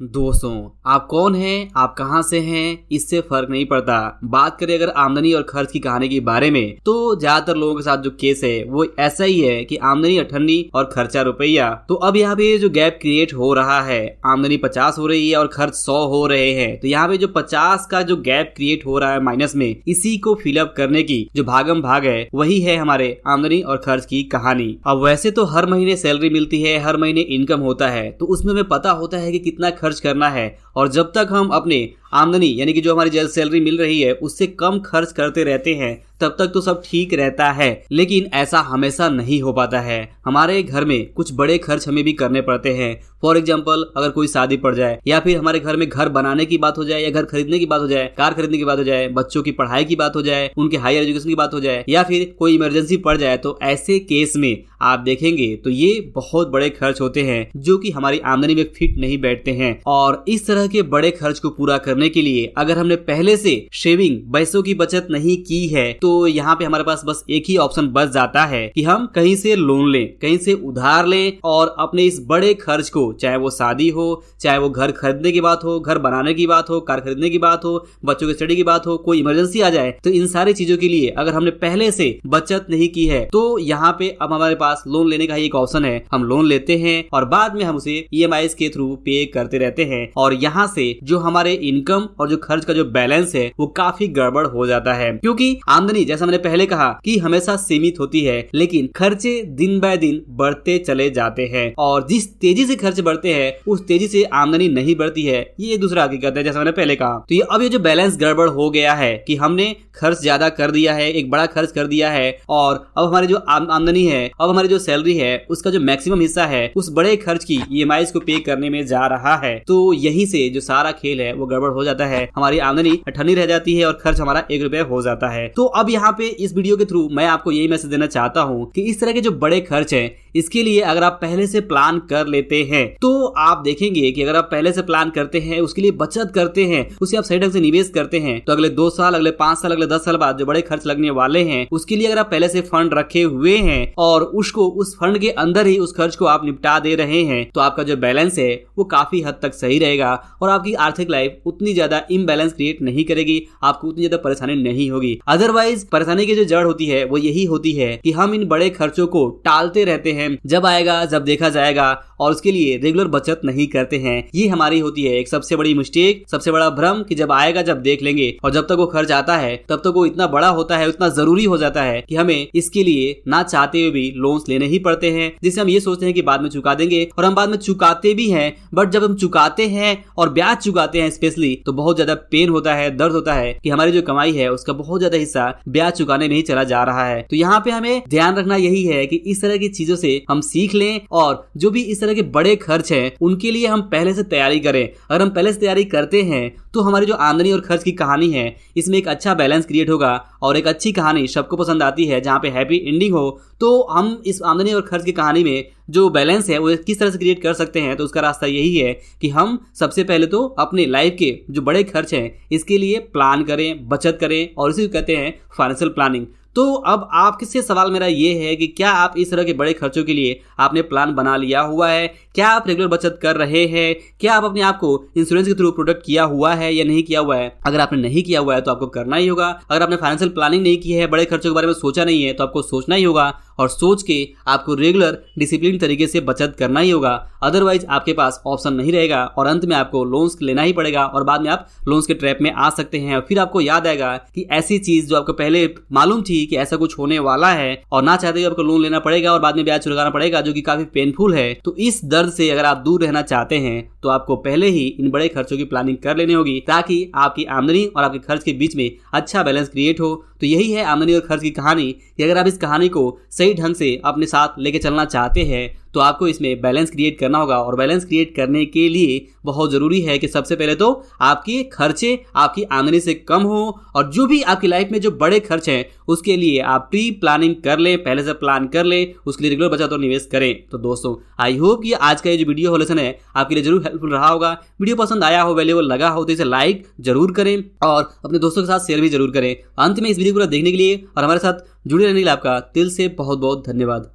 दोस्तों, आप कौन हैं, आप कहां से हैं, इससे फर्क नहीं पड़ता। बात करें अगर आमदनी और खर्च की कहानी के बारे में, तो ज्यादातर लोगों के साथ जो केस है वो ऐसा ही है कि आमदनी 98 और खर्चा रुपया। तो अब यहाँ पे जो गैप क्रिएट हो रहा है, आमदनी 50 हो रही है और खर्च 100 हो रहे हैं, तो यहाँ पे जो 50 का जो गैप क्रिएट हो रहा है माइनस में, इसी को फिलअप करने की जो भागम भाग है वही है हमारे आमदनी और खर्च की कहानी। अब वैसे तो हर महीने सैलरी मिलती है, हर महीने इनकम होता है, तो उसमें हमें पता होता है कि कितना खर्च करना है, और जब तक हम अपने आमदनी यानी कि जो हमारी जल्द सैलरी मिल रही है उससे कम खर्च करते रहते हैं तब तक तो सब ठीक रहता है। लेकिन ऐसा हमेशा नहीं हो पाता है। हमारे घर में कुछ बड़े खर्च हमें भी करने पड़ते हैं। फॉर एग्जाम्पल, अगर कोई शादी पड़ जाए, या फिर हमारे घर में घर बनाने की बात हो जाए, या घर खरीदने की बात हो जाए, कार खरीदने की बात हो जाए, बच्चों की पढ़ाई की बात हो जाए, उनके हायर एजुकेशन की बात हो जाए, या फिर कोई इमरजेंसी पड़ जाए, तो ऐसे केस में आप देखेंगे तो ये बहुत बड़े खर्च होते हैं जो कि हमारी आमदनी में फिट नहीं बैठते हैं। और इस तरह के बड़े खर्च को पूरा करने के लिए अगर हमने पहले से सेविंग, पैसों की बचत नहीं की है, तो यहाँ पे हमारे पास बस एक ही ऑप्शन बच जाता है कि हम कहीं से लोन लें, कहीं से उधार लें, और अपने इस बड़े खर्च को, चाहे वो शादी हो, चाहे वो घर खरीदने की बात हो, घर बनाने की बात हो, कार खरीदने की बात हो, बच्चों की स्टडी की बात हो, कोई इमरजेंसी आ जाए, तो इन सारी चीजों के लिए अगर हमने पहले से बचत नहीं की है, तो यहाँ पे अब हमारे पास लोन लेने का ही एक ऑप्शन है। हम लोन लेते हैं और बाद में हम उसे EMIs के थ्रू पे करते रहते हैं, और यहाँ से जो हमारे इनकम और जो खर्च का जो बैलेंस है वो काफी गड़बड़ हो जाता है। क्योंकि आमदनी, जैसा मैंने पहले कहा, कि हमेशा सीमित होती है, लेकिन खर्चे दिन बाय दिन बढ़ते चले जाते हैं, और जिस तेजी से खर्च बढ़ते हैं उस तेजी से आमदनी नहीं बढ़ती है। ये दूसरा हकीकत है, जैसा मैंने पहले कहा। तो ये जो बैलेंस गड़बड़ हो गया है कि हमने खर्च ज्यादा कर दिया है, एक बड़ा खर्च कर दिया है, और अब हमारी जो आमदनी है, अब हमारी जो सैलरी है, उसका जो मैक्सिमम हिस्सा है उस बड़े खर्च की EMIs को पे करने में जा रहा है। तो यहीं से जो सारा खेल है वो गड़बड़ हो जाता है। हमारी आमदनी 98 रह जाती है और खर्च हमारा 1 रुपया हो जाता है। तो अब यहाँ पे इस वीडियो के थ्रू मैं आपको यही मैसेज देना चाहता हूँ कि इस तरह के जो बड़े खर्च हैं, इसके लिए अगर आप पहले से प्लान कर लेते हैं, तो आप देखेंगे कि अगर आप पहले से प्लान करते हैं, उसके लिए बचत करते हैं, उसे आप सही ढंग से निवेश करते हैं, तो अगले 2 साल, अगले 5 साल, अगले 10 साल बाद जो बड़े खर्च लगने वाले हैं, उसके लिए अगर आप पहले से फंड रखे हुए हैं और उसको, उस फंड के अंदर ही उस खर्च को आप निपटा दे रहे हैं, तो आपका जो बैलेंस है वो काफी हद तक सही रहेगा, और आपकी आर्थिक लाइफ उतनी ज्यादा इम्बैलेंस क्रिएट नहीं करेगी, आपको उतनी ज्यादा परेशानी नहीं होगी। अदरवाइज परेशानी की जो जड़ होती है वो यही होती है कि हम इन बड़े खर्चों को टालते रहते हैं, जब आएगा जब देखा जाएगा, और उसके लिए रेगुलर बचत नहीं करते हैं। ये हमारी होती है एक सबसे बड़ी मिस्टेक, सबसे बड़ा भ्रम, कि जब आएगा जब देख लेंगे, और जब तक वो खर्च आता है तब तक वो इतना बड़ा होता है, उतना जरूरी हो जाता है कि हमें इसके लिए ना चाहते हुए भी लोन्स लेने ही पड़ते हैं, जिससे हम ये सोचते हैं कि बाद में चुका देंगे, और हम बाद में चुकाते भी हैं। बट जब हम चुकाते हैं और ब्याज चुकाते हैं स्पेशली, तो बहुत ज्यादा पेन होता है, दर्द होता है कि हमारी जो कमाई है उसका बहुत ज्यादा हिस्सा ब्याज चुकाने में ही चला जा रहा है। तो यहाँ पे हमें ध्यान रखना यही है कि इस तरह की चीजों से हम सीख लें, और जो भी इस तरह के बड़े खर्च हैं उनके लिए हम पहले से तैयारी करें। अगर हम पहले से तैयारी करते हैं तो हमारी जो आमदनी और खर्च की कहानी है, इसमें एक अच्छा बैलेंस क्रिएट होगा, और एक अच्छी कहानी सबको पसंद आती है जहां पे हैप्पी एंडिंग हो। तो हम इस आमदनी और खर्च की कहानी में जो बैलेंस है वो किस तरह से क्रिएट कर सकते हैं, तो उसका रास्ता यही है कि हम सबसे पहले तो अपने लाइफ के जो बड़े खर्च हैं इसके लिए प्लान करें, बचत करें, और इसी को कहते हैं फाइनेंशियल प्लानिंग। तो अब आपसे सवाल मेरा ये है कि क्या आप इस तरह के बड़े खर्चों के लिए आपने प्लान बना लिया हुआ है? क्या आप रेगुलर बचत कर रहे हैं? क्या आप अपने आप को इंश्योरेंस के थ्रू प्रोटेक्ट किया हुआ है या नहीं किया हुआ है? अगर आपने नहीं किया हुआ है तो आपको करना ही होगा। अगर आपने फाइनेंशियल प्लानिंग नहीं की है, बड़े खर्चों के बारे में सोचा नहीं है, तो आपको सोचना ही होगा, और सोच के आपको रेगुलर डिसिप्लिन तरीके से बचत करना ही होगा। अदरवाइज आपके पास ऑप्शन नहीं रहेगा, और अंत में आपको लोन्स लेना ही पड़ेगा, और बाद में आप लोन्स के ट्रैप में आ सकते हैं। और फिर आपको याद आएगा कि ऐसी चीज जो आपको पहले मालूम थी कि ऐसा कुछ होने वाला है, और ना चाहते हुए आपको लोन लेना पड़ेगा और बाद में ब्याज चुकाना पड़ेगा, जो कि काफी पेनफुल है। तो इस दर्द से अगर आप दूर रहना चाहते हैं तो आपको पहले ही इन बड़े खर्चों की प्लानिंग कर लेनी होगी, ताकि आपकी आमदनी और आपके खर्च के बीच में अच्छा बैलेंस क्रिएट हो। तो यही है आमदनी और खर्च की कहानी, कि अगर आप इस कहानी को सही ढंग से अपने साथ लेके चलना चाहते हैं तो आपको इसमें बैलेंस क्रिएट करना होगा, और बैलेंस क्रिएट करने के लिए बहुत जरूरी है कि सबसे पहले तो आपके खर्चे आपकी आमदनी से कम हो, और जो भी आपकी लाइफ में जो बड़े खर्च हैं उसके लिए आप प्री प्लानिंग कर लें, पहले से प्लान कर लें, उसके लिए रेगुलर बचत और निवेश करें। तो दोस्तों, आई होप कि आज का ये जो वीडियो लेसन है आपके लिए जरूर हेल्पफुल रहा होगा। वीडियो पसंद आया हो, वैल्यूएबल लगा हो, तो इसे लाइक जरूर करें और अपने दोस्तों के साथ शेयर भी जरूर करें। अंत में इस वीडियो को देखने के लिए और हमारे साथ जुड़े रहने के लिए आपका दिल से बहुत बहुत धन्यवाद।